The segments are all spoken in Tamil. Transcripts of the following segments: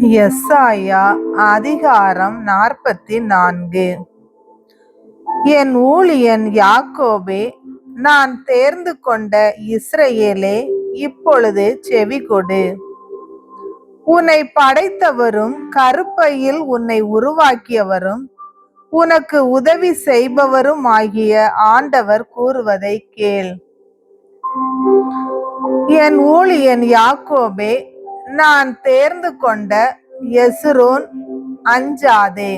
எசாயா அதிகாரம் 44. என் ஊழியன் யாக்கோபே, நான் தேர்ந்து கொண்ட இஸ்ரவேலே, இப்பொழுது செவிகொடு. உன்னை படைத்தவரும் கருப்பையில் உன்னை உருவாக்கியவரும் உனக்கு உதவி செய்பவரும் ஆகிய ஆண்டவர் கூறுவதை கேள். என் ஊழியன் யாக்கோபே, நான் தேர்ந்து கொண்ட எஸ்ரோன், அஞ்சாதே.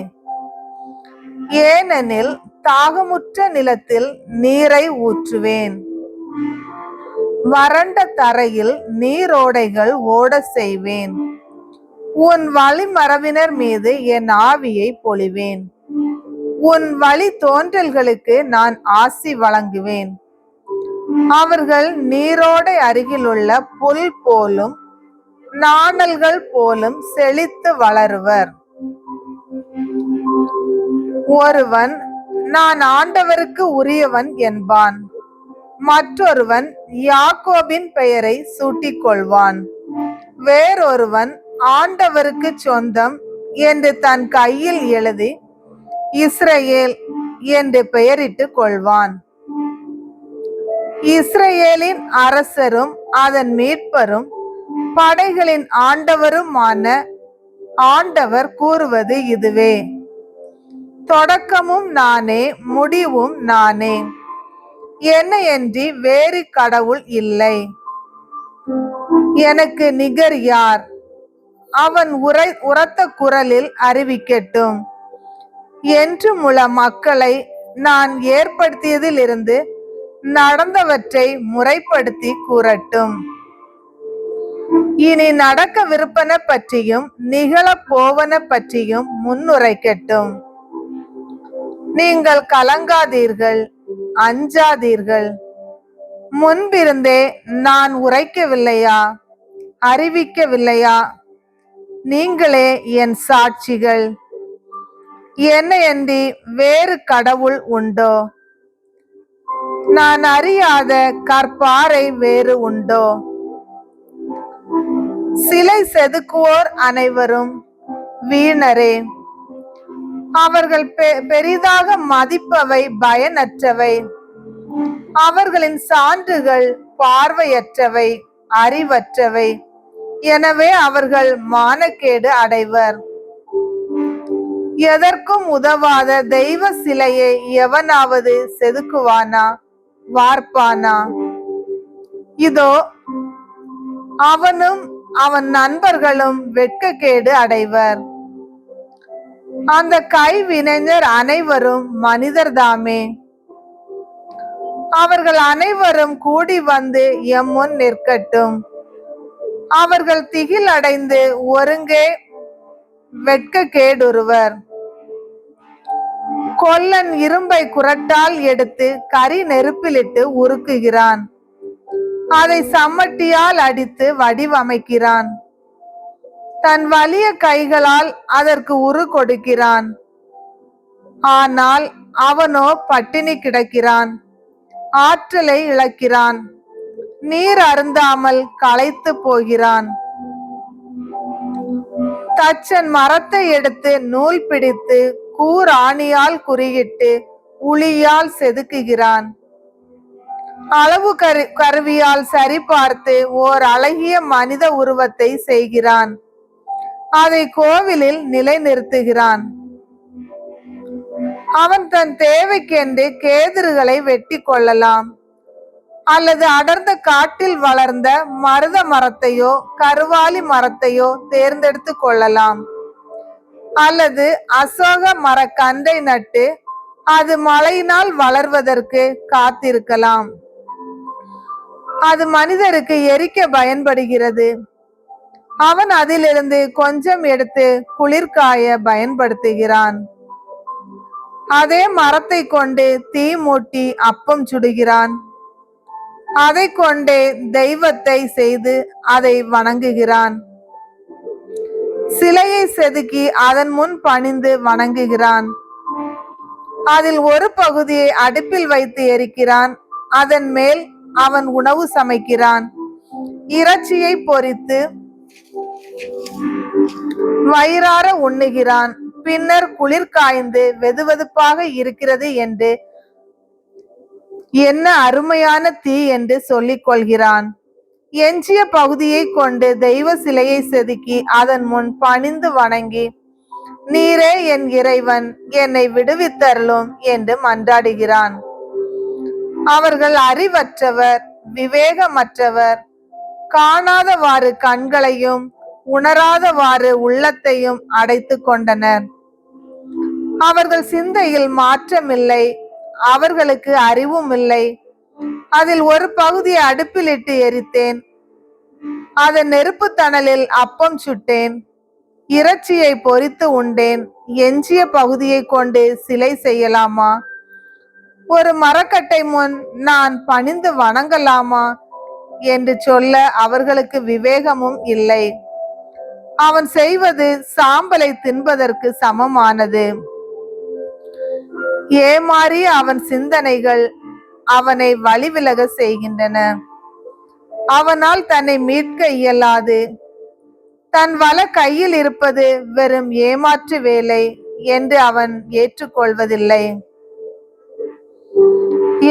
ஏனெனில் தாகமுற்ற நிலத்தில் நீரை ஊற்றுவேன், வறண்ட தரையில் நீரோடைகள் ஓட செய்வேன். உன் வழிமரபினர் மீது என் ஆவியை பொழிவேன். உன் வழி தோன்றல்களுக்கு நான் ஆசி வழங்குவேன். அவர்கள் நீரோடை அருகிலுள்ள புல் போலும் நாணல்கள் போலும் செழித்து வளருவர். ஒருவன் நான் ஆண்டவருக்கு உரியவன் என்பான், மற்றொருவன் யாக்கோபின் பெயரை சூட்டிக் கொள்வான். வேறொருவன் ஆண்டவருக்கு சொந்தம் என்று தன் கையில் எழுதி இஸ்ரவேல் என்று பெயரிட்டுக் கொள்வான். இஸ்ரவேலின் அரசரும் அதன் மீட்பரும் படைகளின் ஆண்டவருமான ஆண்டவர் கூறுவது இதுவே: தொடக்கமும் நானே, முடிவும் நானே. என்னையன்றி வேறு கடவுள் இல்லை. எனக்கு நிகர் யார்? அவன் உரத்த குரலில் அறிவிக்கட்டும். என்றுமுள்ள மக்களை நான் ஏற்படுத்தியதிலிருந்து நடந்தவற்றை முறைப்படுத்தி கூறட்டும். இனி நடக்கவிருப்பன பற்றியும் நிகழப் போவன பற்றியும் முன்னுரைக்கட்டும். நீங்கள் கலங்காதீர்கள், அஞ்சாதீர்கள். முன்பிருந்தே நான் உரைக்கவில்லையா, அறிவிக்கவில்லையா? நீங்களே என் சாட்சிகள். என்னையன்றி வேறு கடவுள் உண்டோ? நான் அறியாத கற்பாறை வேறு உண்டோ? சிலை செதுக்குவோர் அனைவரும் வீணரே. அவர்கள் பெரிதாக மதிப்பவை பயனற்றவை. அவர்களின் சான்றுகள் பார்வையற்றவை, அறிவற்றவை. எனவே அவர்கள் மானக்கேடு அடைவர். எதற்கும் உதவாத தெய்வ சிலையை எவனாவது செதுக்குவானா, வார்ப்பானா? இதோ அவனும் அவன் நண்பர்களும் வெட்கக்கேடு அடைவர். அந்த கைவினைஞர் அனைவரும் மனிதர்தாமே. அவர்கள் அனைவரும் கூடி வந்து எம் முன் நிற்கட்டும். அவர்கள் திகில் அடைந்து ஒருங்கே வெட்கக்கேடுருவர். கொல்லன் இரும்பை குரட்டால் எடுத்து கரி நெருப்பிலிட்டு உருக்குகிறான். அதை சம்மட்டியால் அடித்து வடிவமைக்கிறான். தன் வலிய கைகளால் அதற்கு உரு கொடுக்கிறான். ஆனால் அவனோ பட்டினி கிடக்கிறான், ஆற்றலை இழக்கிறான், நீர் அருந்தாமல் களைத்து போகிறான். தச்சன் மரத்தை எடுத்து நூல் பிடித்து கூர் ஆணியால் குறியிட்டு உளியால் செதுக்குகிறான். அளவு கருவியால் சரிபார்த்து ஓர் அழகிய மனித உருவத்தை செய்கிறான். அதை கோவிலில் நிலைநிறுத்துகிறான். அவன் தன் தேவைக்கென்று கேதுருகளை வெட்டி கொள்ளலாம், அல்லது அடர்ந்த காட்டில் வளர்ந்த மருத மரத்தையோ கருவாலி மரத்தையோ தேர்ந்தெடுத்து கொள்ளலாம், அல்லது அசோக மரக்கன்றை நட்டு அது மழையினால் வளர்வதற்கு காத்திருக்கலாம். அது மனிதருக்கு எரிக்க பயன்படுகிறது. அவன் அதிலிருந்து கொஞ்சம் எடுத்து குளிர்காய பயன்படுத்துகிறான். அதே மரத்தை கொண்டு தீ மூட்டி அப்பம் சுடுகிறான். அதை கொண்டே தெய்வத்தை செய்து அதை வணங்குகிறான். சிலையை செதுக்கி அதன் முன் பணிந்து வணங்குகிறான். அதில் ஒரு பகுதியை அடுப்பில் வைத்து எரிக்கிறான். அதன் மேல் அவன் உணவு சமைக்கிறான். இறைச்சியை பொரித்து வயிறார உண்ணுகிறான். பின்னர் குளிர் காய்ந்து வெதுவெதுப்பாக இருக்கிறது என்று என்ன அருமையான தீ என்று சொல்லிக் கொள்கிறான். எஞ்சிய பகுதியை கொண்டு தெய்வ சிலையை செதுக்கி அதன் முன் பணிந்து வணங்கி, நீரே என் இறைவன், என்னை விடுவித்தருளும் என்று மன்றாடுகிறான். அவர்கள் அறிவற்றவர், விவேகமற்றவர், காணாதவாறு கண்களையும் உணராதவாறு உள்ளத்தையும் அடைத்து கொண்டனர். அவர்கள் சிந்தையில் மாற்றமில்லை, அவர்களுக்கு அறிவும் இல்லை. அதில் ஒரு பகுதியை அடுப்பில் இட்டு எரித்தேன், அதன் நெருப்பு தணலில் அப்பம் சுட்டேன், இறைச்சியை பொரித்து உண்டேன். எஞ்சிய பகுதியை கொண்டு சிலை செய்யலாமா? ஒரு மரக்கட்டை முன் நான் பணிந்து வணங்கலாமா என்று சொல்ல அவர்களுக்கு விவேகமும் இல்லை. அவன் செய்வது சாம்பலை தின்பதற்கு சமமானது. ஏமாறிய அவன் சிந்தனைகள் அவனை வழிவிலக செய்கின்றன. அவனால் தன்னை மீட்க இயலாது. தன் வல கையில் இருப்பது வெறும் ஏமாற்று வேலை என்று அவன் ஏற்றுக்கொள்வதில்லை.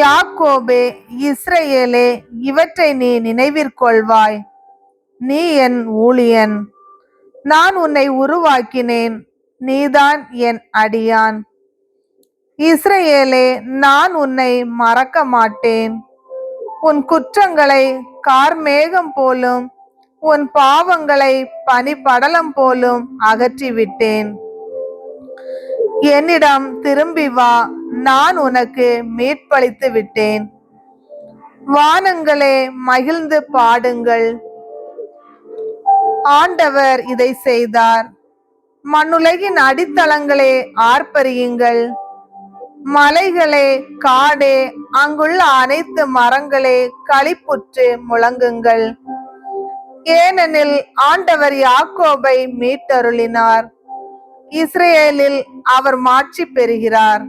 யாக்கோபே, இஸ்ரவேலே, இவற்றை நீ நினைவிற்கொள்வாய். நீ என் ஊழியன், நான் உன்னை உருவாக்கினேன், நீதான் என் அடியான். இஸ்ரவேலே, நான் உன்னை மறக்க மாட்டேன். உன் குற்றங்களை கார்மேகம் போலும் உன் பாவங்களை பனிபடலம் போலும் அகற்றிவிட்டேன். என்னிடம் திரும்பி வா, நான் உனக்கு மீட்பளித்து விட்டேன். வானங்களே, மகிழ்ந்து பாடுங்கள், ஆண்டவர் இதை செய்தார். மண்ணுலகின் அடித்தளங்களே, ஆர்ப்பரியுங்கள். மலைகளே, காடே, அங்குள்ள அனைத்து மரங்களே, களிப்புற்று முழங்குங்கள். ஏனெனில் ஆண்டவர் யாக்கோபை மீட்டருளினார், இஸ்ரேலில் அவர் மாட்சி பெறுகிறார்.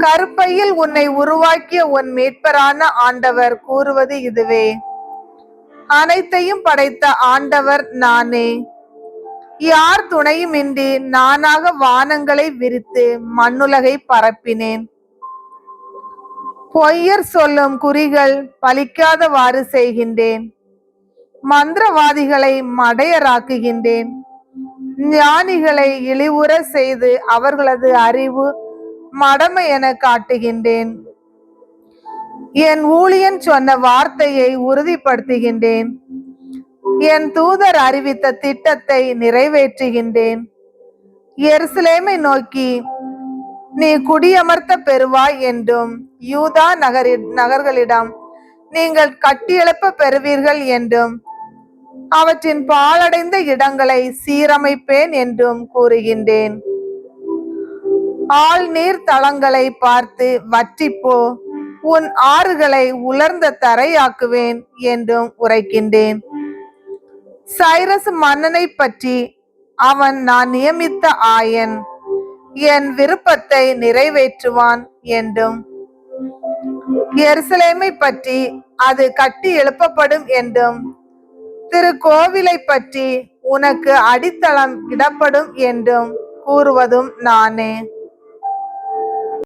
கருப்பையில் உன்னை உருவாக்கிய உன் மீட்பரான ஆண்டவர் கூறுவது இதுவே: அனைத்தையும் படைத்த ஆண்டவர் நானே. யார் துணையுமின்றி நானாக வானங்களை விரித்து மண்ணுலகை பரப்பினேன். பொய்யர் சொல்லும் குறிகள் பலிக்காதவாறு செய்கின்றேன். மந்திரவாதிகளை மடையராக்குகின்றேன். ஞானிகளை இழிவுற செய்து அவர்களது அறிவு மடமை என காட்டுகின்றேன். என் ஊழியன் சொன்ன வார்த்தையை உறுதிப்படுத்துகின்றேன். என் தூதர் அறிவித்த திட்டத்தை நிறைவேற்றுகின்றேன். எருசலேமை நோக்கி, நீ குடியமர்த்த பெறுவாய் என்றும், யூதா நகர்களிடம் நீங்கள் கட்டியெழுப்ப பெறுவீர்கள் என்றும், அவற்றின் பாழடைந்த இடங்களை சீரமைப்பேன் என்றும் கூறுகின்றேன். ஆள் நீர் தளங்களை பார்த்து வற்றிப்போ, உன் ஆறுகளை உலர்ந்த தரையாக்குவேன் என்றும் உரைக்கின்றேன். சைரஸ் மன்னனை பற்றி, அவன் நான் நியமித்த ஆயன், என் விருப்பத்தை நிறைவேற்றுவான் என்றும், எருசலேமை பற்றி அது கட்டி எழுப்பப்படும் என்றும், திருக்கோவிலை பற்றி உனக்கு அடித்தளம் இடப்படும் என்றும் கூறுவதும் நானே.